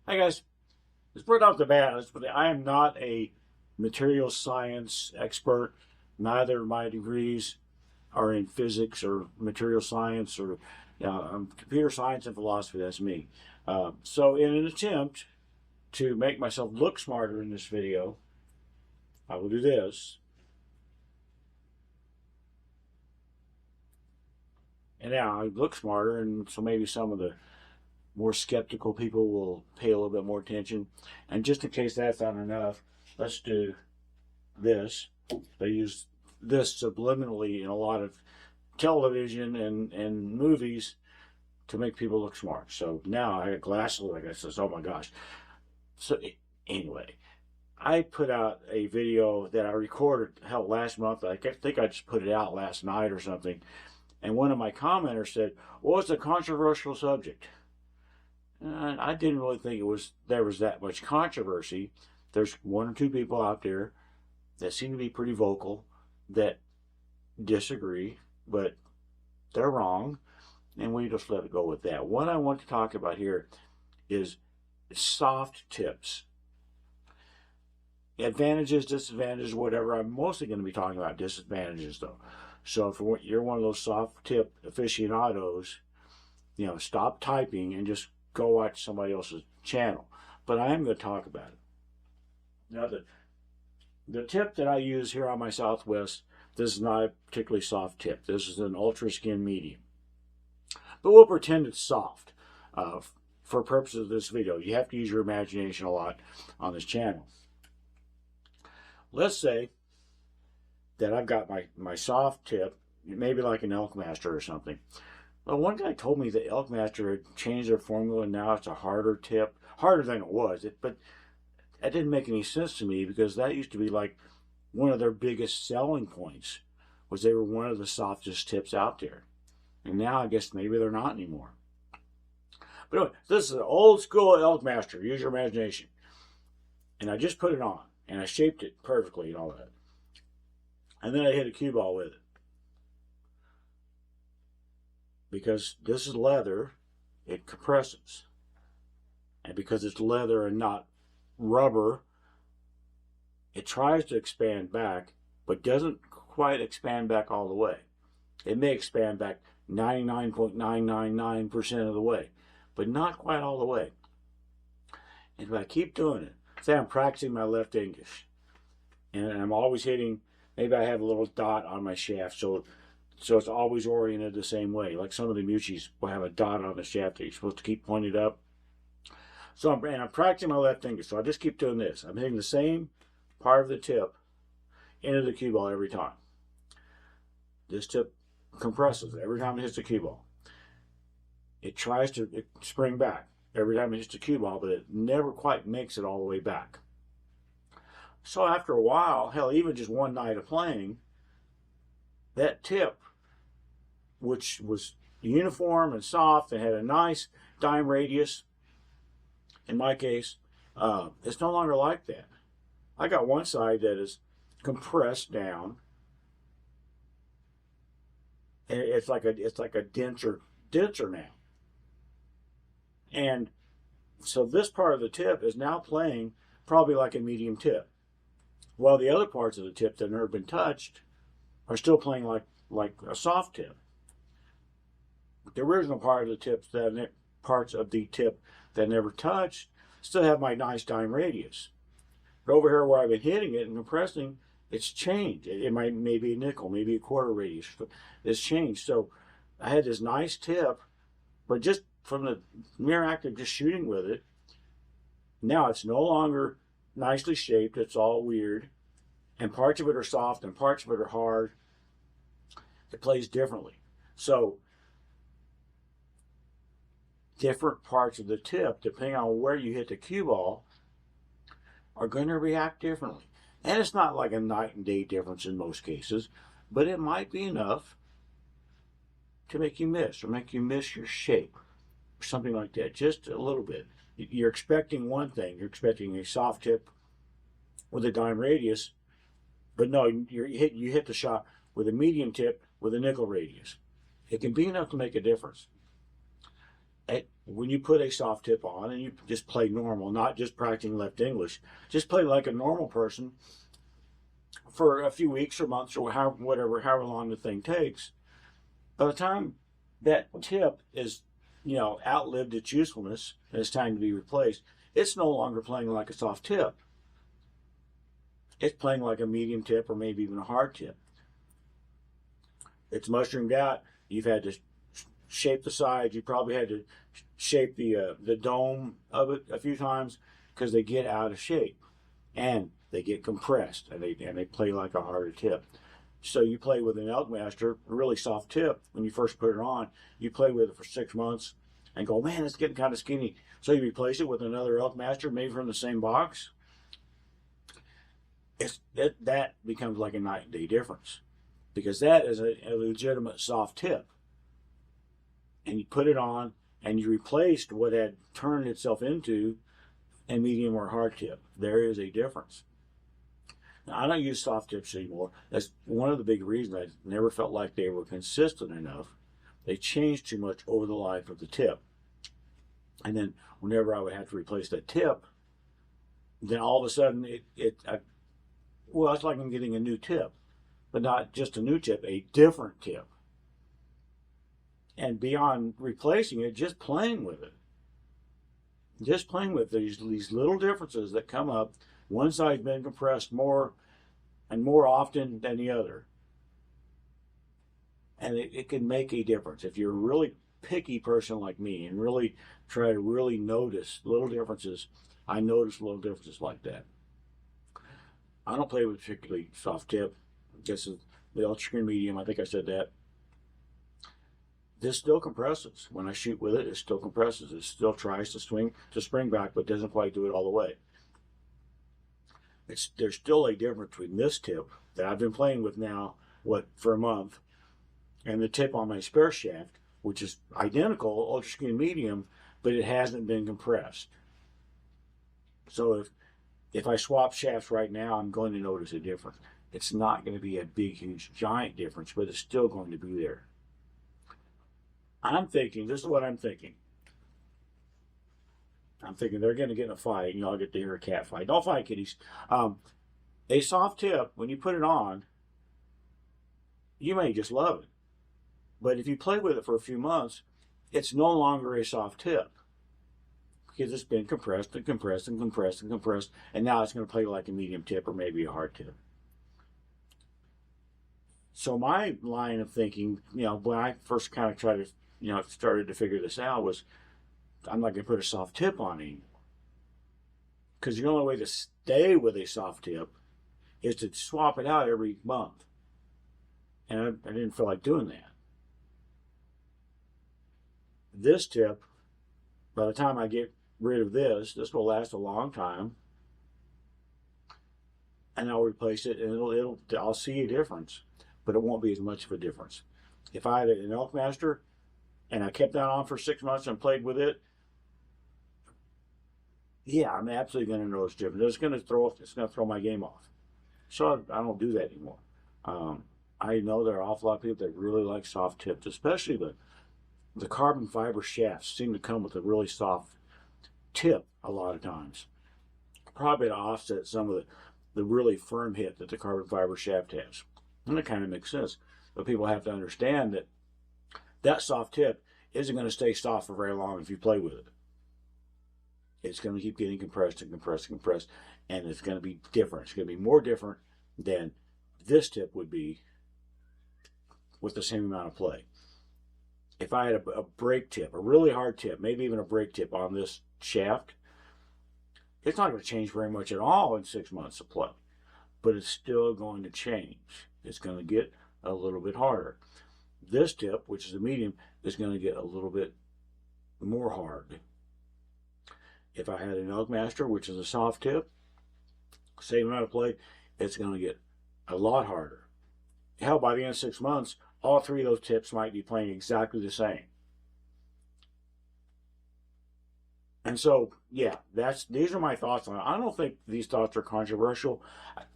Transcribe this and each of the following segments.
Hi guys, let's right off the bat, I am not a material science expert. Neither of my degrees are in physics or material science or computer science and philosophy. That's me. So in an attempt to make myself look smarter in this video, I will do this. And now I look smarter, and so maybe some of the more skeptical people will pay a little bit more attention. And just in case that's not enough, let's do this. They use this subliminally in a lot of television and movies to make people look smart. So now I got glasses like I says, oh my gosh. So anyway, I put out a video that I recorded last month. I think I just put it out last night or something. And one of my commenters said, well, it's a controversial subject. And I didn't really think there was that much controversy. There's one or two people out there that seem to be pretty vocal that disagree, but they're wrong, and we just let it go with that. What I want to talk about here is soft tips. Advantages, disadvantages, whatever. I'm mostly going to be talking about disadvantages, though. So if you're one of those soft tip aficionados, stop typing and just go watch somebody else's channel. But I am going to talk about it. Now, the tip that I use here on my Southwest, this is not a particularly soft tip. This is an ultra skin medium. But we'll pretend it's soft for purposes of this video. You have to use your imagination a lot on this channel. Let's say that I've got my soft tip, maybe like an Elkmaster or something. Well, one guy told me that Elkmaster had changed their formula, and now it's a harder tip. Harder than it was, but that didn't make any sense to me, because that used to be like one of their biggest selling points, was they were one of the softest tips out there. And now I guess maybe they're not anymore. But anyway, this is an old school Elkmaster. Use your imagination. And I just put it on, and I shaped it perfectly and all that. And then I hit a cue ball with it. Because this is leather, it compresses. And because it's leather and not rubber, it tries to expand back, but doesn't quite expand back all the way. It may expand back 99.999% of the way, but not quite all the way. And if I keep doing it, say I'm practicing my left English, and I'm always hitting, maybe I have a little dot on my shaft, so it's always oriented the same way. Like some of the Muchis will have a dot on the shaft that you're supposed to keep pointed up. So I'm practicing my left finger, so I just keep doing this. I'm hitting the same part of the tip into the cue ball every time. This tip compresses every time it hits the cue ball. It tries to spring back every time it hits the cue ball, but it never quite makes it all the way back. So after a while, hell, even just one night of playing, that tip, which was uniform and soft and had a nice dime radius, in my case, it's no longer like that. I got one side that is compressed down, and it's like a denser now. And so this part of the tip is now playing probably like a medium tip, while the other parts of the tip that have never been touched are still playing like a soft tip. The original part of the tips, parts of the tip that never touched, still have my nice dime radius. But over here where I've been hitting it and compressing, it's changed. It may be a nickel, maybe a quarter radius. It's changed. So I had this nice tip, but just from the mere act of just shooting with it, now it's no longer nicely shaped. It's all weird. And parts of it are soft and parts of it are hard. It plays differently. So different parts of the tip, depending on where you hit the cue ball, are going to react differently. And it's not like a night and day difference in most cases, but it might be enough to make you miss, or make you miss your shape, or something like that, just a little bit. You're expecting one thing. You're expecting a soft tip with a dime radius, but no, you hit the shot with a medium tip with a nickel radius. It can be enough to make a difference. when you put a soft tip on and you just play normal, not just practicing left English, just play like a normal person for a few weeks or months or however long the thing takes. By the time that tip is, outlived its usefulness and it's time to be replaced, it's no longer playing like a soft tip. It's playing like a medium tip or maybe even a hard tip. It's mushroomed out. You've had to shape the sides. You probably had to shape the dome of it a few times because they get out of shape and they get compressed and they play like a harder tip. So you play with an Elkmaster, a really soft tip, when you first put it on. You play with it for 6 months and go, man, it's getting kind of skinny. So you replace it with another Elkmaster, maybe from the same box. That becomes like a night and day difference, because that is a legitimate soft tip. And you put it on and you replaced what had turned itself into a medium or hard tip. There is a difference. Now, I don't use soft tips anymore. That's one of the big reasons. I never felt like they were consistent enough. They changed too much over the life of the tip. And then whenever I would have to replace that tip, then all of a sudden it's like I'm getting a new tip, but not just a new tip, a different tip. And beyond replacing it, just playing with it. Just playing with these little differences that come up. One side's been compressed more and more often than the other. And it can make a difference. If you're a really picky person like me and really try to really notice little differences, I notice little differences like that. I don't play with a particularly soft tip. This is the ultra medium. I think I said that. This still compresses. When I shoot with it, it still compresses. It still tries to spring back, but doesn't quite do it all the way. There's still a difference between this tip that I've been playing with now, for a month, and the tip on my spare shaft, which is identical, ultra skin medium, but it hasn't been compressed. So if I swap shafts right now, I'm going to notice a difference. It's not going to be a big, huge, giant difference, but it's still going to be there. This is what I'm thinking. I'm thinking they're going to get in a fight. I'll get to hear a cat fight. Don't fight, kitties. A soft tip, when you put it on, you may just love it. But if you play with it for a few months, it's no longer a soft tip, because it's been compressed and compressed and compressed and compressed, and now it's going to play like a medium tip or maybe a hard tip. So my line of thinking, when I first kind of tried to, started to figure this out, was I'm not going to put a soft tip on him, because the only way to stay with a soft tip is to swap it out every month. And I didn't feel like doing that. This tip, by the time I get rid of this will last a long time, and I'll replace it, and I'll see a difference, but it won't be as much of a difference. If I had an Elkmaster and I kept that on for 6 months and played with it, yeah, I'm absolutely going to notice difference. It's going to throw my game off. So I don't do that anymore. I know there are an awful lot of people that really like soft tips, especially the carbon fiber shafts seem to come with a really soft tip a lot of times. Probably to offset some of the really firm hit that the carbon fiber shaft has. And it kind of makes sense. But people have to understand that soft tip isn't going to stay soft for very long if you play with it. It's going to keep getting compressed and compressed and compressed, and it's going to be different. It's going to be more different than this tip would be with the same amount of play. If I had a brake tip, a really hard tip, maybe even a brake tip on this shaft, it's not going to change very much at all in 6 months of play, but it's still going to change. It's going to get a little bit harder. This tip, which is a medium, is going to get a little bit more hard. If I had an Elkmaster, which is a soft tip, same amount of play, it's going to get a lot harder. Hell, by the end of 6 months, all three of those tips might be playing exactly the same. And so, yeah, these are my thoughts on it. I don't think these thoughts are controversial.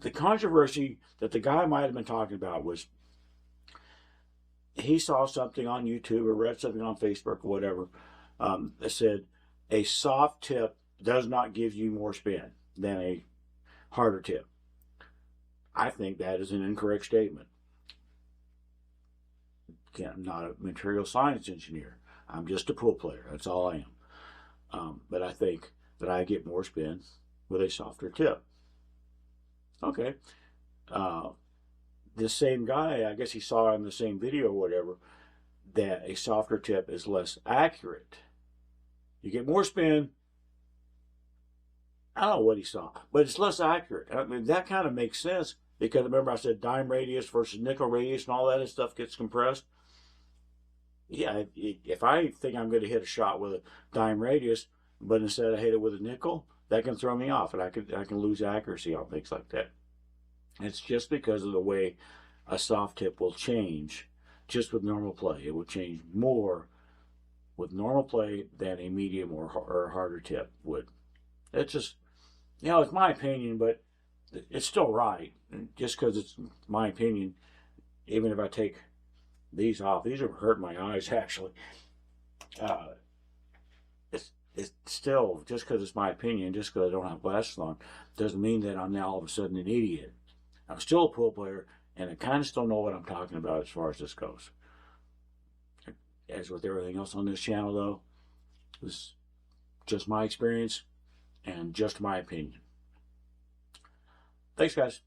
The controversy that the guy might have been talking about was he saw something on YouTube or read something on Facebook or whatever That said a soft tip does not give you more spin than a harder tip. I think that is an incorrect statement. Again, I'm not a material science engineer. I'm just a pool player. That's all I am. But I think that I get more spin with a softer tip. Okay. This same guy, I guess he saw in the same video or whatever, that a softer tip is less accurate. You get more spin. I don't know what he saw, but it's less accurate. I mean, that kind of makes sense because remember I said dime radius versus nickel radius and all that stuff gets compressed. Yeah, if I think I'm going to hit a shot with a dime radius, but instead I hit it with a nickel, that can throw me off, and I can lose accuracy on things like that. It's just because of the way a soft tip will change just with normal play. It will change more with normal play than a medium or harder tip would. It's just, it's my opinion, but it's still right. Just because it's my opinion, even if I take these off, these are hurting my eyes actually. It's still, just because it's my opinion, just because I don't have glasses on, doesn't mean that I'm now all of a sudden an idiot. I'm still a pool player, and I kind of still know what I'm talking about as far as this goes. As with everything else on this channel, though, this is just my experience and just my opinion. Thanks, guys.